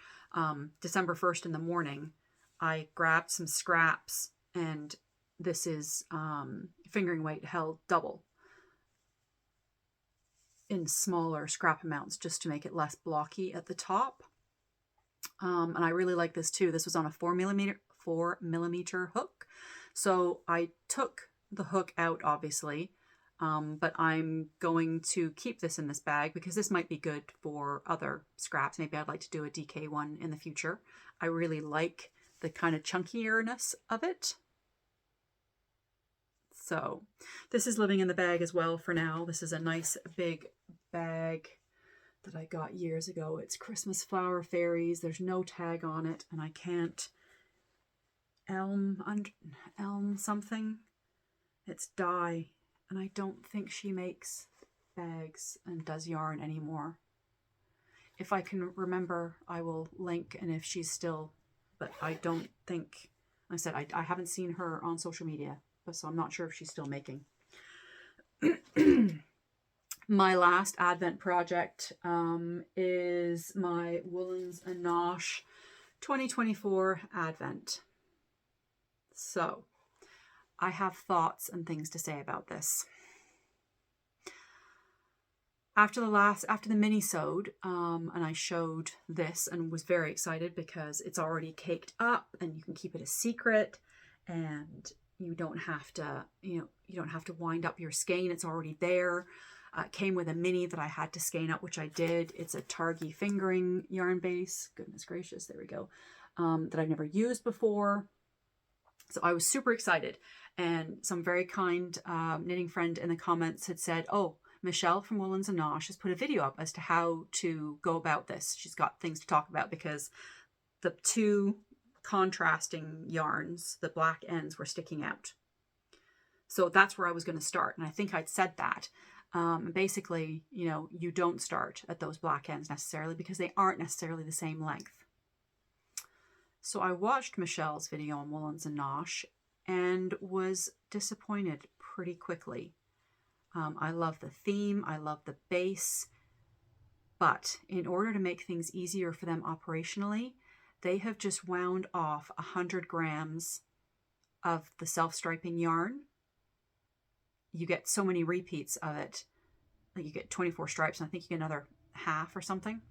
A: December 1st in the morning, I grabbed some scraps, and this is fingering weight held double in smaller scrap amounts just to make it less blocky at the top. And I really like this too. This was on a 4 millimeter hook. So I took the hook out, obviously, but I'm going to keep this in this bag because this might be good for other scraps. Maybe I'd like to do a DK one in the future. I really like the kind of chunkierness of it. So this is living in the bag as well for now. This is a nice big bag that I got years ago. It's Christmas Flower Fairies. There's no tag on it, and I can't... Elm something. It's dye, and I don't think she makes bags and does yarn anymore. If I can remember, I will link, and if she's still, but I don't think, I said, I haven't seen her on social media, so I'm not sure if she's still making. My last Advent project is my Woolens and Nosh 2024 Advent. So I have thoughts and things to say about this. After the mini-sode, and I showed this and was very excited because it's already caked up and you can keep it a secret, and you don't have to, you don't have to wind up your skein. It's already there. It came with a mini that I had to skein up, which I did. It's a Targhee fingering yarn base. Goodness gracious, there we go. That I've never used before. So I was super excited, and some very kind knitting friend in the comments had said, oh, Michelle from Woolens and Nosh has put a video up as to how to go about this. She's got things to talk about because the two contrasting yarns, the black ends, were sticking out. So that's where I was going to start, and I think I'd said that. Basically, you don't start at those black ends necessarily because they aren't necessarily the same length. So I watched Michelle's video on Woolens and Nosh and was disappointed pretty quickly. I love the theme, I love the base, but in order to make things easier for them operationally, they have just wound off 100 grams of the self-striping yarn. You get so many repeats of it. Like you get 24 stripes, and I think you get another half or something.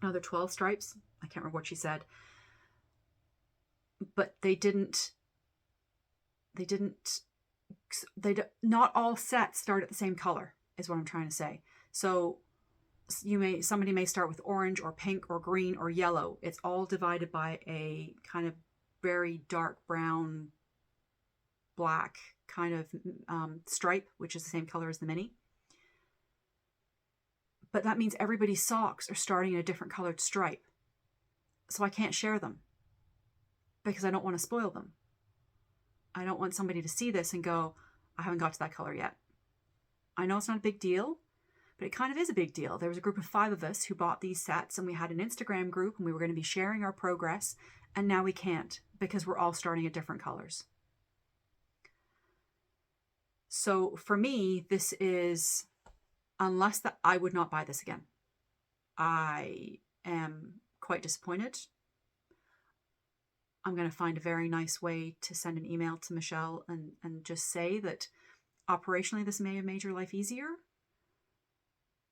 A: Another 12 stripes. I can't remember what she said. But not all sets start at the same color, is what I'm trying to say. So somebody may start with orange or pink or green or yellow. It's all divided by a kind of very dark brown, black kind of stripe, which is the same color as the mini. But that means everybody's socks are starting in a different colored stripe. So I can't share them because I don't want to spoil them. I don't want somebody to see this and go, I haven't got to that color yet. I know it's not a big deal, but it kind of is a big deal. There was a group of 5 of us who bought these sets, and we had an Instagram group, and we were going to be sharing our progress, and now we can't because we're all starting at different colors. So for me, this is, unless that, I would not buy this again. I am quite disappointed. I'm going to find a very nice way to send an email to Michelle and just say that operationally this may have made your life easier.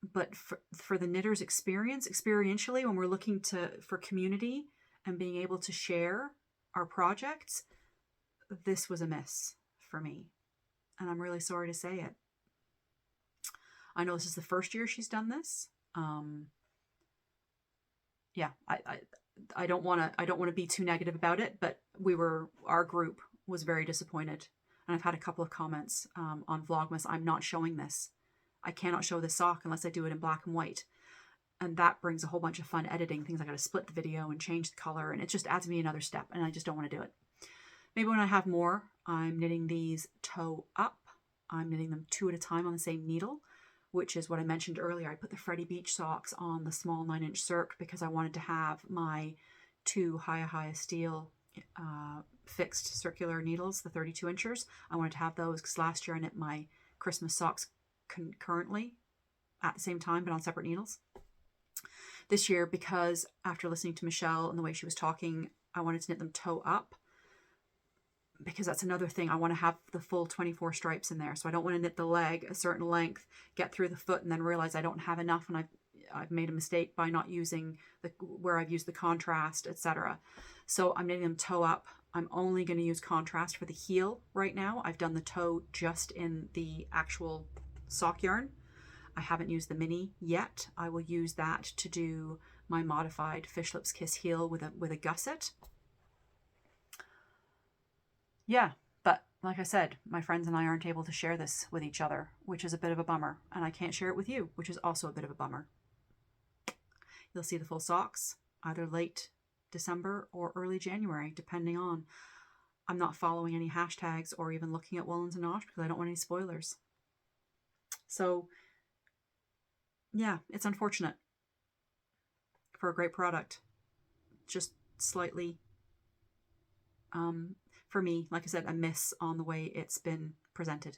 A: But for the knitter's experientially, when we're looking for community and being able to share our projects, this was a miss for me. And I'm really sorry to say it. I know this is the first year she's done this. Yeah, I don't want to be too negative about it, but our group was very disappointed. And I've had a couple of comments on Vlogmas. I'm not showing this. I cannot show this sock unless I do it in black and white. And that brings a whole bunch of fun editing things. I got to split the video and change the color, and it just adds me another step, and I just don't want to do it. Maybe when I have more, I'm knitting these toe up. I'm knitting them 2 at a time on the same needle, which is what I mentioned earlier. I put the Freddie Beach socks on the small 9-inch circ because I wanted to have my 2 Haya steel fixed circular needles, the 32 inchers. I wanted to have those because last year I knit my Christmas socks concurrently at the same time, but on separate needles. This year, because after listening to Michelle and the way she was talking, I wanted to knit them toe up, because that's another thing. I want to have the full 24 stripes in there. So I don't want to knit the leg a certain length, get through the foot, and then realize I don't have enough and I've made a mistake by not using where I've used the contrast, etc. So I'm knitting them toe up. I'm only going to use contrast for the heel right now. I've done the toe just in the actual sock yarn. I haven't used the mini yet. I will use that to do my modified Fish Lips Kiss heel with a gusset. Yeah, but like I said, my friends and I aren't able to share this with each other, which is a bit of a bummer. And I can't share it with you, which is also a bit of a bummer. You'll see the full socks either late December or early January, depending on. I'm not following any hashtags or even looking at Woolens and Osh because I don't want any spoilers. So yeah, it's unfortunate for a great product. Just slightly, for me, like I said, a miss on the way it's been presented.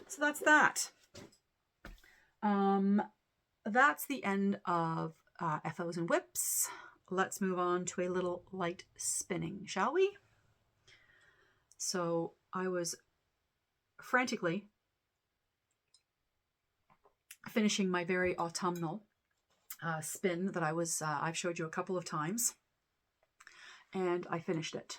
A: So that's that. That's the end of FOs and whips. Let's move on to a little light spinning, shall we? So I was frantically finishing my very autumnal spin that I've showed you a couple of times, and I finished it.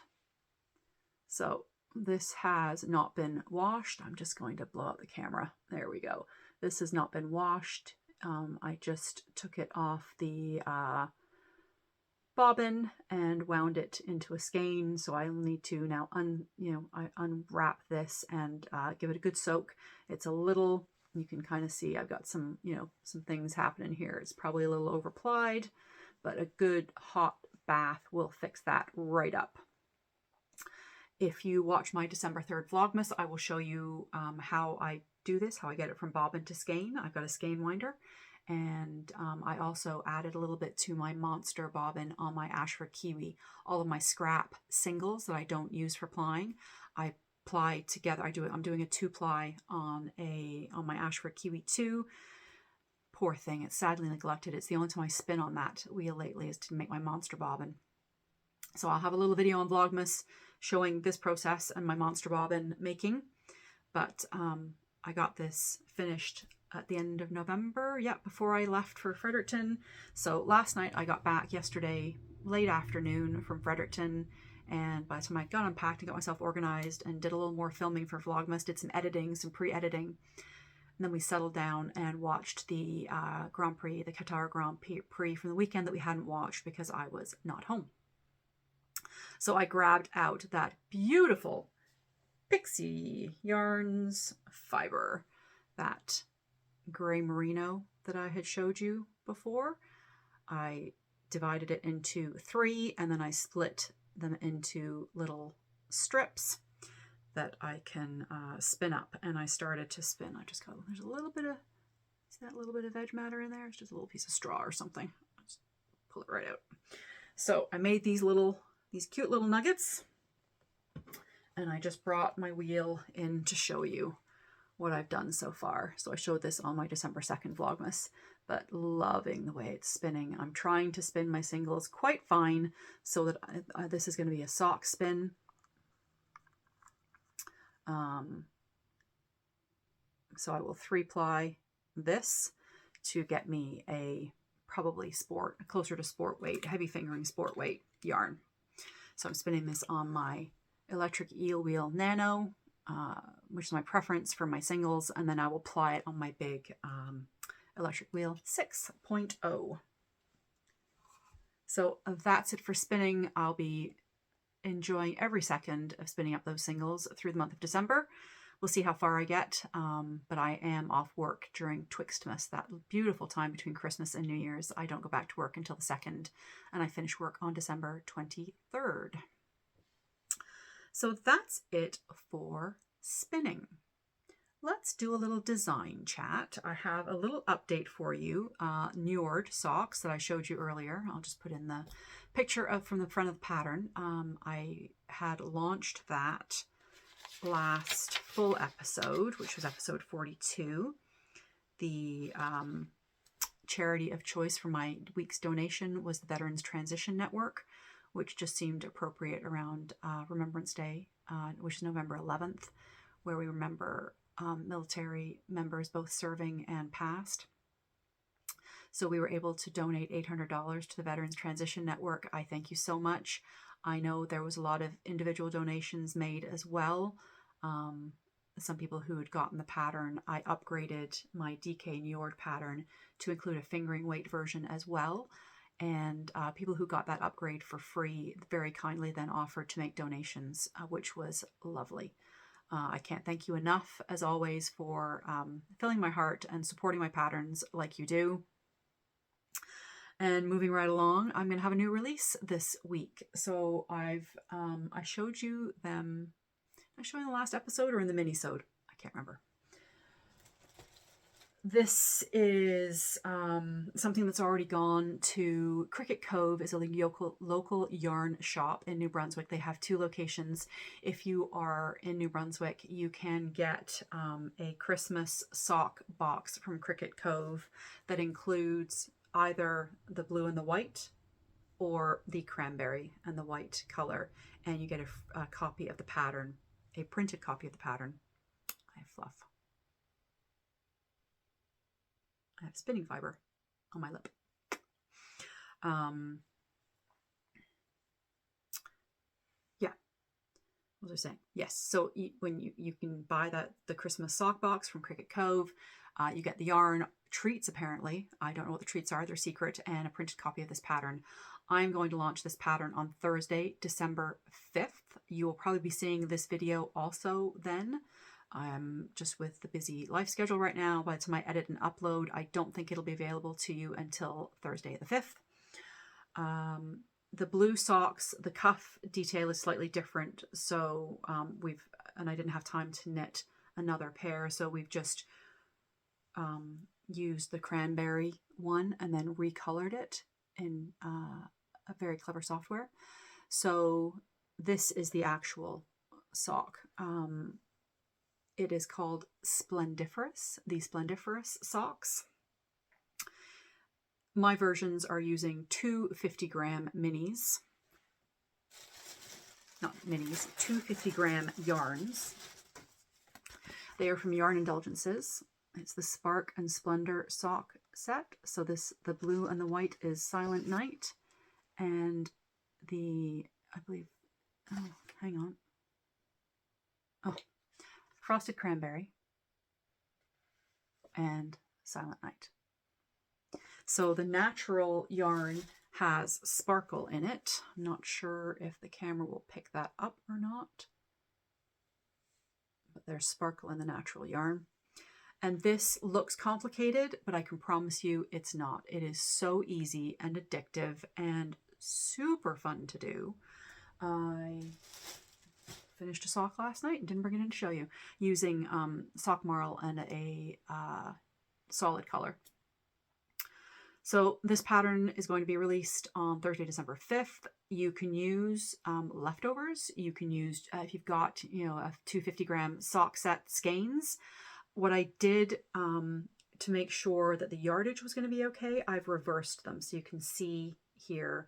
A: So this has not been washed. I'm just going to blow out the camera. There we go. This has not been washed. I just took it off the bobbin and wound it into a skein. So I'll need to now unwrap this and give it a good soak. It's a little, you can kind of see I've got some, some things happening here. It's probably a little overplied, but a good hot bath will fix that right up. If you watch my December 3rd Vlogmas, I will show you how I do this, how I get it from bobbin to skein. I've got a skein winder, and I also added a little bit to my monster bobbin on my Ashford Kiwi. All of my scrap singles that I don't use for plying, I ply together. I'm doing a 2-ply on my Ashford Kiwi 2. Poor thing, it's sadly neglected. It's the only time I spin on that wheel lately is to make my monster bobbin. So I'll have a little video on Vlogmas showing this process and my monster bobbin making. But I got this finished at the end of November, before I left for Fredericton. So last night I got back yesterday late afternoon from Fredericton, and by the time I got unpacked and got myself organized and did a little more filming for Vlogmas, did some editing, some pre-editing, and then we settled down and watched the Grand Prix, the Qatar Grand Prix from the weekend that we hadn't watched because I was not home. So I grabbed out that beautiful Pixie Yarns fiber, that gray merino that I had showed you before. I divided it into 3, and then I split them into little strips that I can spin up. And I started to spin. I just got, there's a little bit of, see that little bit of veg matter in there? It's just a little piece of straw or something. Just pull it right out. So I made these cute little nuggets, and I just brought my wheel in to show you what I've done so far. So I showed this on my December 2nd Vlogmas, but loving the way it's spinning. I'm trying to spin my singles quite fine so that this is going to be a sock spin. So I will 3-ply this to get me a probably closer to sport weight, heavy fingering sport weight yarn. So I'm spinning this on my electric eel wheel nano, which is my preference for my singles, and then I will ply it on my big electric wheel 6.0. So that's it for spinning. I'll be enjoying every second of spinning up those singles through the month of December. We'll see how far I get, but I am off work during Twixtmas, that beautiful time between Christmas and New Year's. I don't go back to work until the 2nd, and I finish work on December 23rd. So that's it for spinning. Let's do a little design chat. I have a little update for you. Njord socks that I showed you earlier. I'll just put in the picture of from the front of the pattern. I had launched that last full episode, which was episode 42. The charity of choice for my week's donation was the Veterans Transition Network, which just seemed appropriate around Remembrance Day, which is November 11th, where we remember military members, both serving and past. So we were able to donate $800 to the Veterans Transition Network. I thank you so much. I know there was a lot of individual donations made as well. Some people who had gotten the pattern, I upgraded my DK Njord pattern to include a fingering weight version as well. And people who got that upgrade for free very kindly then offered to make donations, which was lovely. I can't thank you enough, as always, for filling my heart and supporting my patterns like you do. And moving right along, I'm going to have a new release this week. So I showed you them. Did I show you in the last episode or in the mini-sode? I can't remember. This is something that's already gone to Cricket Cove. Is a local yarn shop in New Brunswick. They have 2 locations. If you are in New Brunswick, you can get a Christmas sock box from Cricket Cove that includes either the blue and the white or the cranberry and the white color. And you get a copy of the pattern, a printed copy of the pattern. I have fluff. I have spinning fiber on my lip. Yeah, what was I saying? Yes, so when you can buy the Christmas sock box from Cricket Cove, you get the yarn, treats apparently. I don't know what the treats are, they're secret, and a printed copy of this pattern. I'm going to launch this pattern on Thursday, December 5th. You will probably be seeing this video also then. Just with the busy life schedule right now, by the time I edit and upload, I don't think it'll be available to you until Thursday the 5th. The blue socks, the cuff detail is slightly different. So and I didn't have time to knit another pair. So we've just used the cranberry one and then recolored it in a very clever software. So this is the actual sock. It is called Splendiferous, the Splendiferous socks. My versions are using 2 50-gram minis. Not minis, 2 50-gram yarns. They are from Yarn Indulgences. It's the Spark and Splendor sock set. So the blue and the white is Silent Night. And I believe, oh, hang on. Oh, Frosted Cranberry and Silent Night. So the natural yarn has sparkle in it. I'm not sure if the camera will pick that up or not, but there's sparkle in the natural yarn. And this looks complicated, but I can promise you it's not. It is so easy and addictive and super fun to do. I finished a sock last night and didn't bring it in to show you, using sock marl and a solid color. So this pattern is going to be released on Thursday, December 5th. You can use leftovers. You can use, if you've got, a 250-gram sock set skeins. What I did to make sure that the yardage was going to be okay, I've reversed them. So you can see here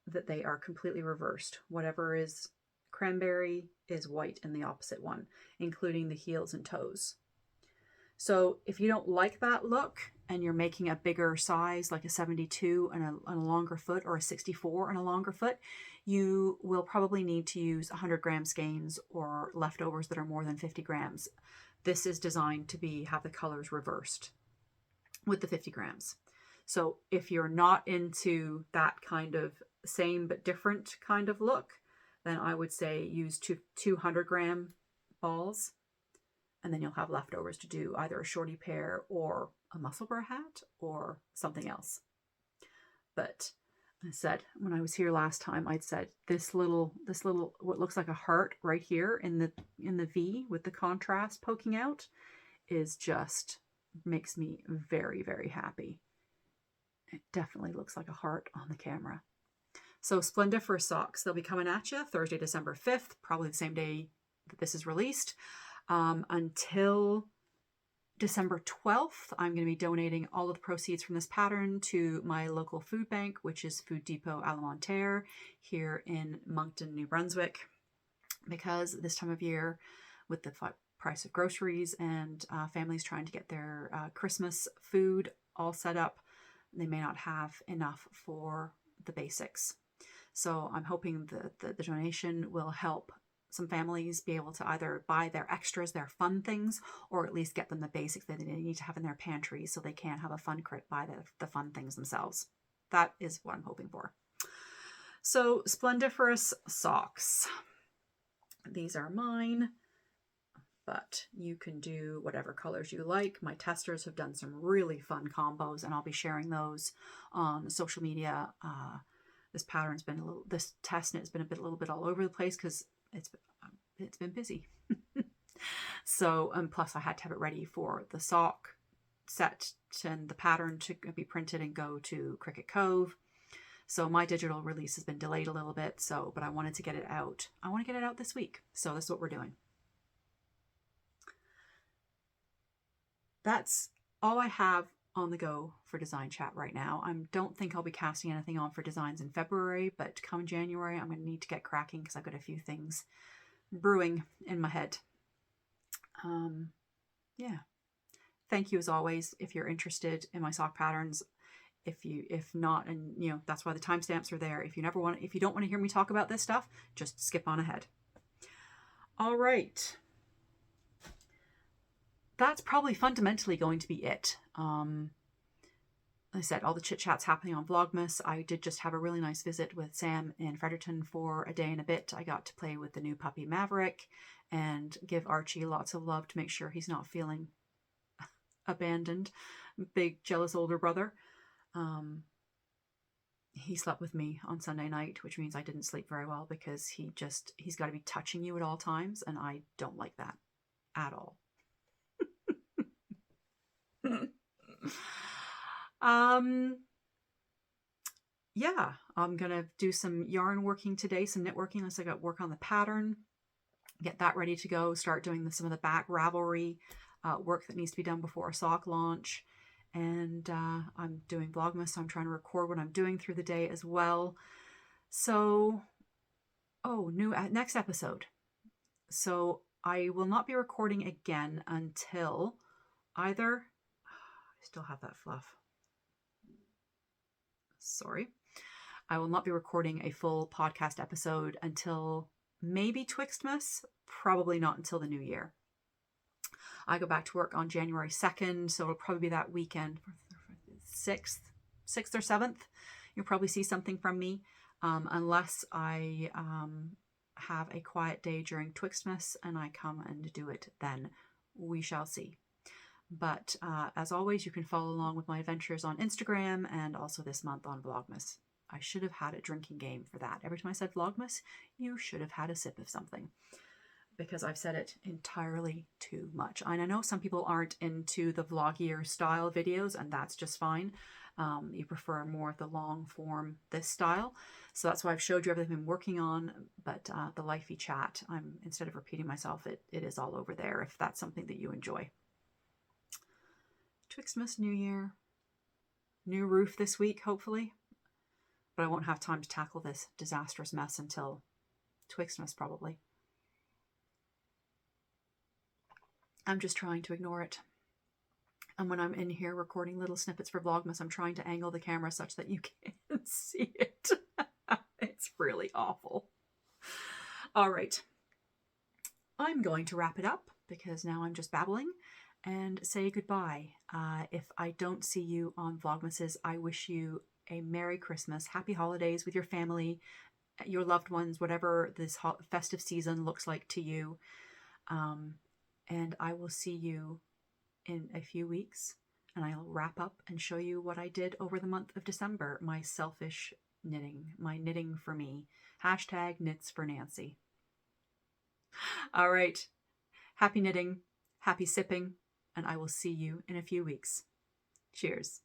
A: that they are completely reversed. Whatever is cranberry is white in the opposite one, including the heels and toes. So if you don't like that look and you're making a bigger size, like a 72 and a longer foot, or a 64 and a longer foot, you will probably need to use 100-gram skeins or leftovers that are more than 50 grams. This is designed to have the colors reversed with the 50 grams. So if you're not into that kind of same but different kind of look, then I would say use 200-gram balls, and then you'll have leftovers to do either a shorty pair or a musselburgh hat or something else. But I said when I was here last time, I'd said this little what looks like a heart right here in the V with the contrast poking out is just makes me very, very happy. It definitely looks like a heart on the camera. So Splendiferous socks, they'll be coming at you Thursday, December 5th, probably the same day that this is released. Until December 12th, I'm going to be donating all of the proceeds from this pattern to my local food bank, which is Food Depot Alimentaire here in Moncton, New Brunswick, because this time of year with the price of groceries and families trying to get their Christmas food all set up, they may not have enough for the basics. So I'm hoping that the donation will help some families be able to either buy their extras, their fun things, or at least get them the basics that they need to have in their pantry so they can have a fun crit buy the fun things themselves. That is what I'm hoping for. So Splendiferous socks. These are mine, but you can do whatever colors you like. My testers have done some really fun combos, and I'll be sharing those on social media. This pattern's been this test knit has been a little bit all over the place because it's been busy. So, plus I had to have it ready for the sock set and the pattern to be printed and go to Cricket Cove. So my digital release has been delayed a little bit. So, but I wanted to get it out. I want to get it out this week. So this is what we're doing. That's all I have on the go for design chat right now. I don't think I'll be casting anything on for designs in February, but come January, I'm going to need to get cracking because I've got a few things brewing in my head. Yeah. Thank you as always. If you're interested in my sock patterns, if not, and you know, that's why the timestamps are there. If you don't want to hear me talk about this stuff, just skip on ahead. All right. That's probably fundamentally going to be it. Like I said, all the chit chats happening on Vlogmas. I did just have a really nice visit with Sam in Fredericton for a day and a bit. I got to play with the new puppy Maverick and give Archie lots of love to make sure he's not feeling abandoned. Big jealous older brother. He slept with me on Sunday night, which means I didn't sleep very well because he's got to be touching you at all times, and I don't like that at all. Yeah, I'm gonna do some yarn working today, some knit working unless I got work on the pattern, get that ready to go, start doing some of the back Ravelry work that needs to be done before a sock launch. And I'm doing Vlogmas, so I'm trying to record what I'm doing through the day as well. So, next episode. So I will not be recording again until either, I still have that fluff. Sorry. I will not be recording a full podcast episode until maybe Twixtmas, probably not until the new year. I go back to work on January 2nd, so it'll probably be that weekend, 6th or 7th. You'll probably see something from me, unless I have a quiet day during Twixtmas and I come and do it then. We shall see. But as always, you can follow along with my adventures on Instagram and also this month on Vlogmas. I should have had a drinking game for that. Every time I said Vlogmas, you should have had a sip of something, because I've said it entirely too much. And I know some people aren't into the vlogier style videos, and that's just fine. You prefer more of the long form, this style. So that's why I've showed you everything I'm working on. But the Lifey chat, instead of repeating myself, it is all over there if that's something that you enjoy. Twixtmas, New Year, new roof this week, hopefully. But I won't have time to tackle this disastrous mess until Twixtmas, probably. I'm just trying to ignore it. And when I'm in here recording little snippets for Vlogmas, I'm trying to angle the camera such that you can't see it. It's really awful. All right. I'm going to wrap it up because now I'm just babbling and say goodbye. If I don't see you on Vlogmases, I wish you a Merry Christmas, Happy Holidays with your family, your loved ones, whatever this festive season looks like to you. And I will see you in a few weeks, and I'll wrap up and show you what I did over the month of December, my selfish knitting, my knitting for me. Hashtag knits for Nancy. All right. Happy knitting, happy sipping, and I will see you in a few weeks. Cheers.